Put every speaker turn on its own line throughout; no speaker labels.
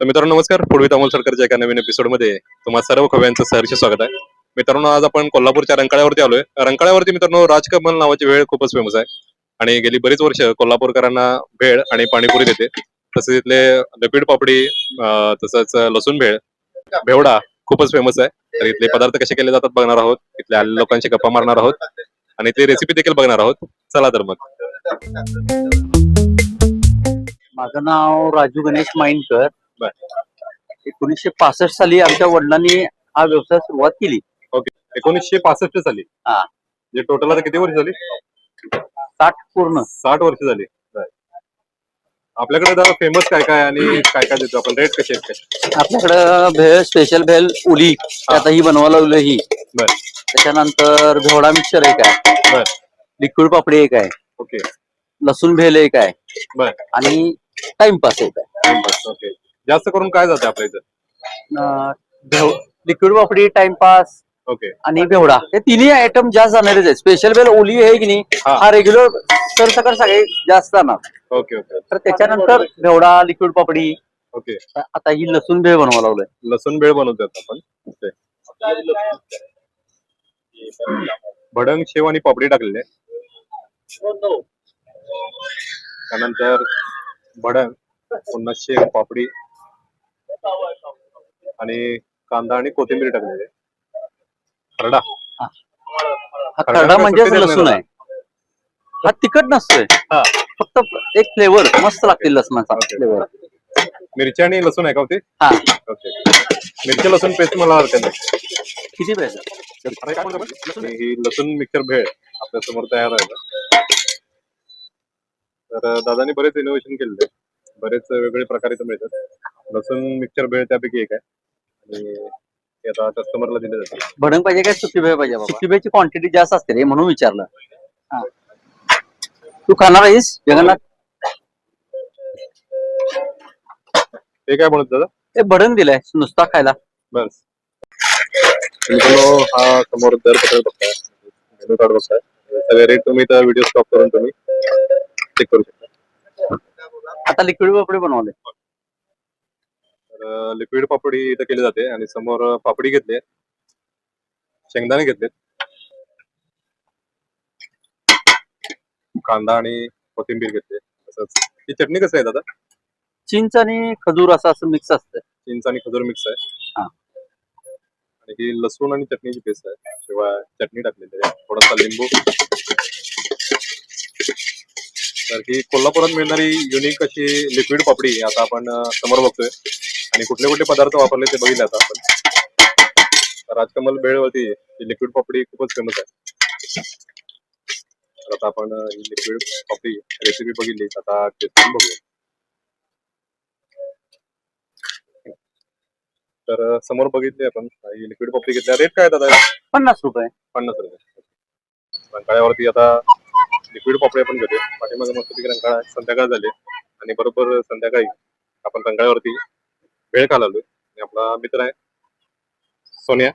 तर मित्रांनो नमस्कार. पूर्वी अमोल सरकारच्या एका नवीन एपिसोडमध्ये तुम्हा सर्व खव्यांचं सहर्ष स्वागत आहे. मित्रांनो आज आपण कोल्हापूरच्या रंकाळ्यावरती आलोय. रंकाळ्यावरती मित्रांनो राजकमल नावाची भेळ खूपच फेमस आहे आणि गेली बरीच वर्ष कोल्हापूरकरांना भेळ आणि पाणीपुरी देते. तसेच इथले लिक्विड पापडी तसंच लसूण भेळ भेवडा खूपच फेमस आहे. तर इथले पदार्थ कसे केले जातात बघणार आहोत. इथल्या आलेल्या लोकांशी गप्पा मारणार आहोत आणि इथली रेसिपी देखील बघणार आहोत. चला तर मग.
माझं नाव राजू गणेश माइनकर.
बर.
1965 साली आमच्या वडिलांनी हा व्यवसाय सुरुवात केली.
ओके. 1965 साली.
हा.
म्हणजे टोटल आता किती वर्ष झाली?
60 पूर्ण.
60 वर्ष झाली. आपल्याकडे फेमस काय काय आणि काय काय देतो आपण, रेट कसे आहेत काय?
आपल्याकडं भेळ, स्पेशल भेळ उली आता ही बनवायला लावली ही.
बर.
त्याच्यानंतर घेवडा मिक्सर एक आहे.
बर.
लिक्विड पापडी एक आहे.
ओके.
लसूण भेळ एक आहे.
बर.
आणि टाइमपास एक आहे.
ओके. जास्त करून काय जाते आपल्या इथं?
लिक्विड पापडी, टाइमपास
ओके.
आणि बेवडा हे तिन्ही आयटम जास्त जाणारच आहे. स्पेशल बेल ओली आहे की नाही, हा रेग्युलर सरसकट सगळे जास्त जाणार.
Okay okay.
तर त्याच्यानंतर बेवडा, लिक्विड पापडी.
ओके.
आता ही लसूण भेळ बनवा लावलंय.
लसूण भेळ बनवतो आपण. ओके. भडंग, शेव आणि पापडी टाकलेले. त्यानंतर भडंग, पुन्हा शेव, पापडी आणि कांदा आणि कोथिंबीर टाकलेले. खरडा.
हा खरडा म्हणजे लसूण आहे. हा तिखट नसतोय, फक्त एक फ्लेवर मस्त लागते लसणाचा फ्लेवर.
मिरची आणि लसूण आहे का होती?
हा.
ओके. मिरची लसूण पेस्ट मला हरकत नाही.
किती पाहिजे?
ही लसूण मिक्सर भेळ आपल्या समोर तयार आहे. तर दादानी बरेच इनोव्हेशन केलेले, बरेच वेगवेगळे प्रकार इथं मिळतात. लसूण मिक्सर भेळ त्यापैकी एक आहे आणि ते आता कस्टमरला दिले जाते.
भडंग पाहिजे काय सुकी भेळ पाहिजे? सुकी भेळची क्वांटिटी जास्त असते रे, म्हणून विचारलं. तू खाणार आहेस जगन्नाथ?
ते काय म्हणत दादा?
ते भडंग दिलंय नुसता खायला.
बस. हा समोर दर पत्र बघताय, मेनू कार्ड बघताय. सगळे रेट तुम्ही तर व्हिडिओ स्टॉप करून तुम्ही चेक करू शकता.
आता लिक्विड पापडी बनवले.
तर लिक्विड पापडी इथं केली जाते आणि समोर पापडी घेतली, शेंगदाणे घेतले, कांदा आणि कोथिंबीर घेतले. तसंच ही चटणी कसं आहे दादा?
चिंच आणि खजूर असं मिक्स असतं.
चिंच आणि खजूर मिक्स आहे.
हा.
आणि ही लसूण आणि चटणीची पेस्ट आहे, शिवाय चटणी टाकलेली आहे, थोडासा लिंबू. तर ही कोल्हापुरात मिळणारी युनिक अशी लिक्विड पापडी आता आपण समोर बघतोय आणि कुठले कुठले पदार्थ वापरले ते बघितले आता आपण. राजकमल भेळवरती ही लिक्विड पापडी खूपच फेमस आहे. तर आता आपण ही लिक्विड पापडी रेसिपी बघितली, आता टेस्ट करून बघूया. तर समोर बघितली आपण ही लिक्विड पापडी घेतल्या. रेट काय दादा?
50 रुपये.
50 रुपये. रंकाळ्यावरती आता लिक्विड पापडी आपण घेतो. पाठीमागे मस्त रंकाळा संध्याकाळ झाली आणि बरोबर संध्याकाळी आपण रंकाळ्यावरती भेळ खायला आलोय आणि आपला मित्र आहे सोनिया,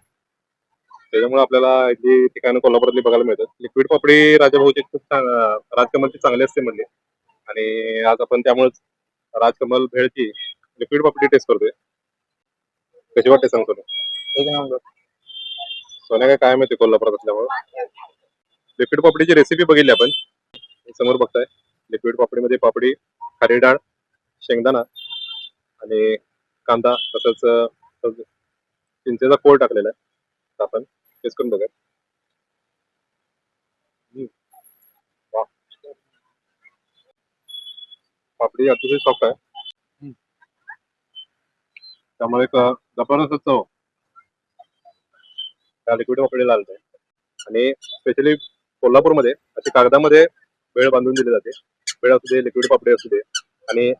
त्याच्यामुळे आपल्याला जी ठिकाणं कोल्हापुरातली बघायला मिळतात. लिक्विड पापडी राजाभाऊची खूप राजकमलची चांगली असते म्हणली आणि आज आपण त्यामुळेच राजकमल भेळची लिक्विड पापडी टेस्ट करतोय. कशी वाटते सांगतो ना?
एक नंबर.
सोन्या काय माहिती कोल्हापुरात असल्यामुळे लिक्विड पापडीची रेसिपी बघितली आपण. समोर बघताय लिक्विड पापडीमध्ये पापडी, खारी डाळ, शेंगदाणा आणि कांदा तसंच चिंचेचा कोळ टाकलेला आहे. आपण टेस्ट करून बघा. पापडी अतिशय सॉफ्ट आहे, त्यामुळे एक जबरदस्त चव त्या लिक्विड पापडीला आलते. आणि स्पेशली कोल्हापूरमध्ये अशी कागदामध्ये भेळ बांधून दिली जाते. भेळ असू दे, लिक्विड पापडी असू दे, आणि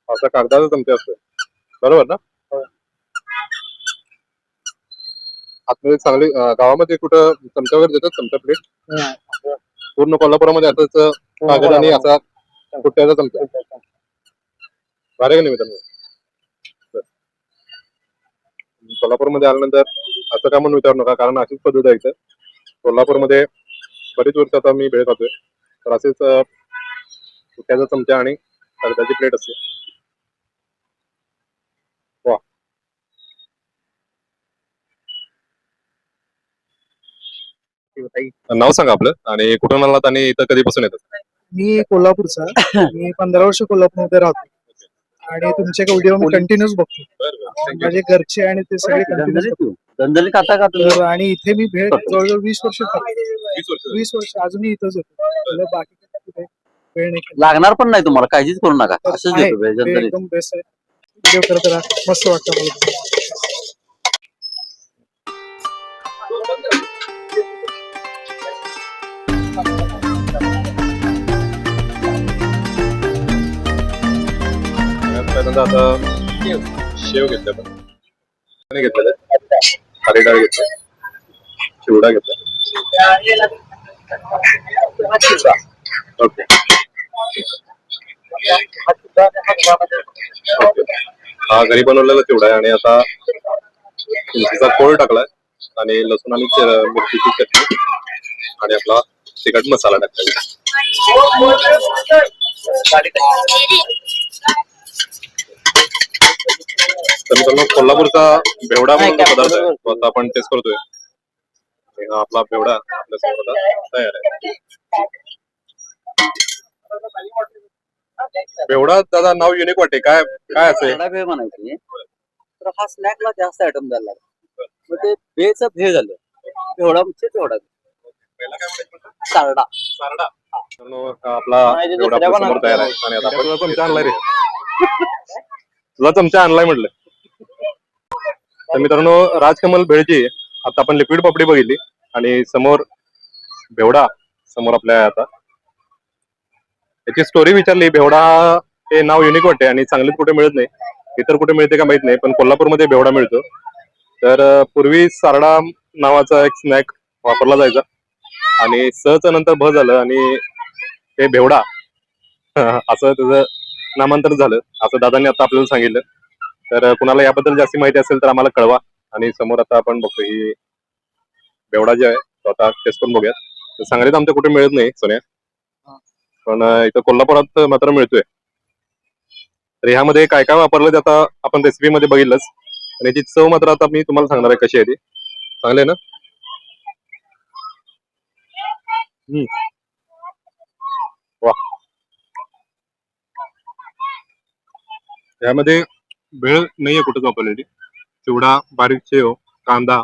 असा कागदाचा चमचा असतो, बरोबर ना? आतमध्ये चांगली गावामध्ये कुठं चमचा वगैरे देतात? चमचा प्लेट पूर्ण कोल्हापुरामध्ये असंच कागद आणि असा कुठ्याचा चमचा भारी का नाही मित्रांनो? कोल्हापूरमध्ये आल्यानंतर असं का म्हणून विचारू नका, कारण अशीच पद्धत आहे इथं कोल्हापूरमध्ये. बरीच वर्ष आता मी भेळ खातोय, तर असेच पुठ्याचा चमचा आणि कागदाची प्लेट असते. वा, नाव सांगा आपलं आणि कुठून आलात आणि इथं कधीपासून येतात?
मी कोल्हापूरचा. मी 15 वर्ष कोल्हापूरमध्ये राहतो आणि तुमचे व्हिडिओ मी कंटिन्यूस बघतो. माझे घरचे आणि ते सगळे कंटिन्यूस बघतो.
दंदली खाता का तुम्ही?
तर आणि इथे मी भेट जवळजवळ 20 वर्ष खातो.
20 वर्ष.
20 वर्ष अजूनही इथंच होतो. मला बाकी कुठे वेळ नाही.
लागणार पण नाही तुम्हाला, काळजीच करू नका.
तर
असंच
आहे,
देतो
वेळ
दंदली.
एकदम बेस्ट आहे. व्हिडिओ करत राहा, मस्त वाटतं मला.
पहिल्यांदा आता शेव घेतलं आपण, आणि घेतलेलं खारी डाळ घेतलं, चिवडा घेतला. Okay, okay. हा घरी बनवलेला चिवडा आहे आणि आता तुळशीचा कोळ टाकलाय आणि लसूण आणि मिरचीची चटणी आणि आपला तिखट मसाला टाकला. तर मित्रांनो, कोल्हापूरचा बेवडा म्हणून जो पदार्थ आहे तो आता आपण टेस्ट करतोय. आणि हा आपला बेवडा आपल्या समोर आता तयार आहे. बेवडा दादा नाव युनिक वाटते, काय काय असेल?
खरडा भेळ म्हणायची. तर हा स्नॅकला जास्त आयटम द्यायला लागला. मग ते भेळचं भेळ झालं. बेवडा म्हणजे बेवडा.
पहिला काय म्हणायचं?
सारडा.
सारडा. मित्रांनो, हा आपला बेवडा आपल्या समोर तयार आहे आणि आता आपण तुझा चमचा आणलाय रे. तुझा चमचा आणलाय म्हटलं. तर मित्रांनो, राजकमल भेळची आता आपण लिक्विड पापडी बघितली आणि समोर बेवडा समोर आपल्या आहे आता. त्याची स्टोरी विचारली. बेवडा हे नाव युनिक वाटते आणि चांगलीच कुठे मिळत नाही. इतर कुठे मिळते का माहित नाही, पण कोल्हापूरमध्ये बेवडा मिळतो. तर पूर्वी सारडा नावाचा एक स्नॅक वापरला जायचा आणि सचं नंतर भ झालं आणि ते बेवडा असं त्याचं नामांतर झालं, असं दादांनी आता आपल्याला सांगितलं. तर कुणाला याबद्दल जास्त माहिती असेल तर आम्हाला कळवा. आणि समोर आता आपण बघतो ही बेवडा जे आहे तो आता टेस्ट करून बघूयात. तर सांगलीत आमच्या कुठे मिळत नाही सोन्या, पण इथं कोल्हापुरात मात्र मिळतोय. तर ह्यामध्ये काय काय वापरलं ते आता आपण रेसिपी मध्ये बघितलंच आणि याची चव मात्र आता मी तुम्हाला सांगणार आहे कशी आहे ती. चांगले ना? वा, यामध्ये भेळ नाहीये कुठंच वापरलेली. चिवडा, बारीक शेव, कांदा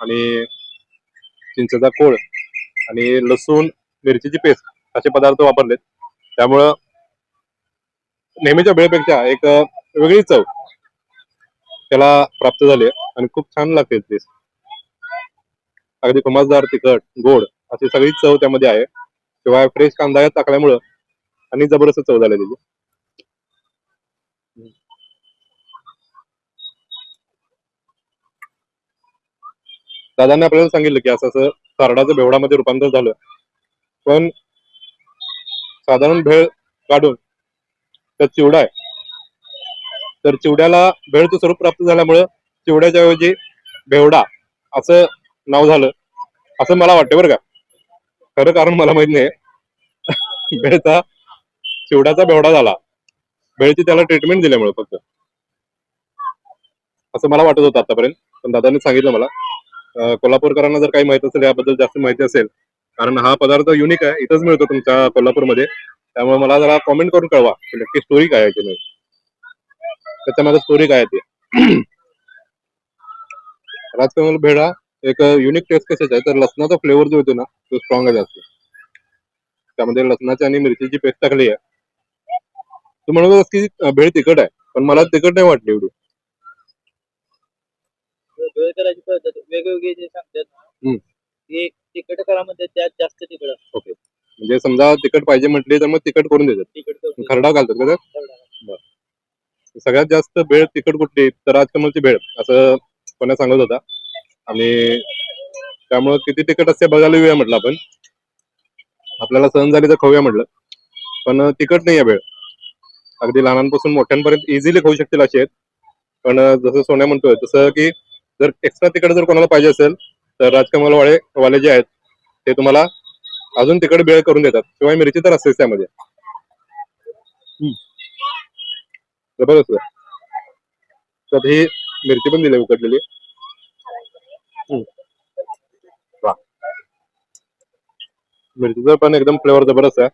आणि चिंचेचा कोळ आणि लसूण मिरचीची पेस्ट असे पदार्थ वापरलेत. त्यामुळं नेहमीच्या भेळपेक्षा एक वेगळी चव त्याला प्राप्त झाली आणि खूप छान लागते ते. अगदी खमसदार, तिखट, गोड अशी सगळी चव त्यामध्ये आहे. शिवाय फ्रेश कांदा टाकल्यामुळं आणि जबरदस्त चव झाली त्याची. दादांनी आपल्याला सांगितलं की असं असं सारडाचं बेवडामध्ये रूपांतर झालं, पण साधारण भेळ काढून तर चिवडा आहे, तर चिवड्याला भेळचं स्वरूप प्राप्त झाल्यामुळं चिवड्याच्या ऐवजी बेवडा असं नाव झालं असं मला वाटतं बरं का. खरं कारण मला माहित नाही. भेळचा चिवड्याचा बेवडा झाला भेळची त्याला ट्रीटमेंट दिल्यामुळे फक्त, असं मला वाटत होतं आतापर्यंत. पण दादांनी सांगितलं मला. कोल्हापूरकरांना जर काही माहित असेल, याबद्दल जास्त माहिती असेल, कारण हा पदार्थ युनिक आहे, इथंच मिळतो तुमच्या कोल्हापूरमध्ये, त्यामुळे मला जरा कॉमेंट करून कळवा की नक्की स्टोरी काय आहे की त्याच्यामध्ये स्टोरी काय आहे ती. राजकमल भेळा एक युनिक टेस्ट कशाच आहे तर लसणाचा फ्लेवर जो होतो ना तो स्ट्रॉंग आहे जास्त. त्यामध्ये लसणाची आणि मिरचीची पेस्ट टाकली आहे. तू म्हणत होतास की भेळ तिखट आहे, पण मला तिखट नाही वाटली एवढी.
भेळ करायची पद्धत वेगवेगळी जे सांगतात
हम्म.
ते तिखट करा म्हणतात, त्यात जास्त तिखट असतं.
ओके, म्हणजे समजा तिखट पाहिजे म्हटली तर मग तिखट करून देतात,
तिखट करून
खरडा घालतात का त्यात?
ठेवणार.
सगळ्यात जास्त भेळ तिखट कुठली तर राजकमलची भेळ असं कोणा सांगत होता. आणि त्यामुळे किती तिखट असते बघायला येऊया म्हटलं आपण, आपल्याला सहन झाली तर खाऊया म्हटलं. पण तिखट नाही आहे भेळ, अगदी लहानांपासून मोठ्यांपर्यंत इझिली खाऊ शकतील अशी आहेत. पण जसं सोन्या म्हणतोय तसं की जर एक्स्ट्रा तिखट जर कोणाला पाहिजे असेल तर राजकमल वाले जे आहेत ते तुम्हाला अजून तिखट भेळ करून देतात. शिवाय मिरची तर असतेच त्यामध्ये. जबरदस्त आहे. त्यात ही मिरची पण दिली उकडलेली. वा. मिरचीचा पण एकदम फ्लेवर जबरदस्त आहे.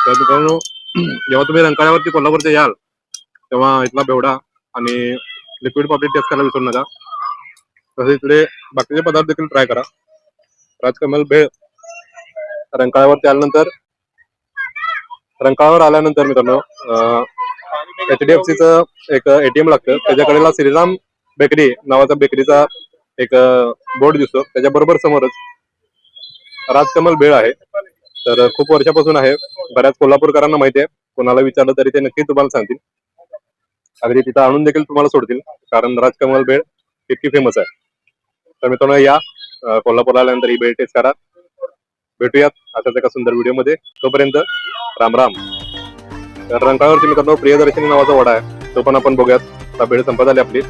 तर मित्रांनो, जेव्हा तुम्ही रंकाळ्यावरती कोल्हापूरचे याल तेव्हा इथला बेवडा आणि लिक्विड पापलेट टेस्ट करायला विसरू नका. तसेच इकडे बाकीचे पदार्थ देखील ट्राय करा. राजकमल भेळ रंकाळ्यावरती आल्यानंतर मित्रांनो HDFC चं एक ATM लागतं. त्याच्याकडेला श्रीराम बेकरी नावाचा बेकरीचा एक बोर्ड दिसतो. त्याच्या बरोबर समोरच राजकमल भेळ आहे. तर खूप वर्षापासून आहे. बऱ्याच कोल्हापूरकरांना माहिती आहे. कोणाला विचारलं तरी ते नक्की तुम्हाला सांगतील. अगदी तिथं आणून देखील तुम्हाला सोडतील, कारण राजकमल भेळ इतकी फेमस आहे. तर मित्रांनो, या कोल्हापूरला आल्यानंतर ही भेळ टेस्ट करा. भेटूयात अशाच एका सुंदर व्हिडिओ मध्ये. तोपर्यंत राम राम. तर रंकाळ्यावरती मित्रांनो प्रियदर्शनी नावाचा वडा आहे, तो पण आपण बघूयात. आता भेळ संपत आली आपली.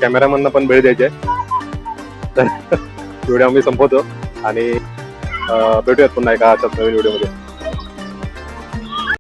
कॅमेरामॅनना पण भेळ द्यायची आहे. तर व्हिडिओ आम्ही संपवतो आणि भेटूयात पुन्हा एका अशाच नवीन व्हिडिओ मध्ये.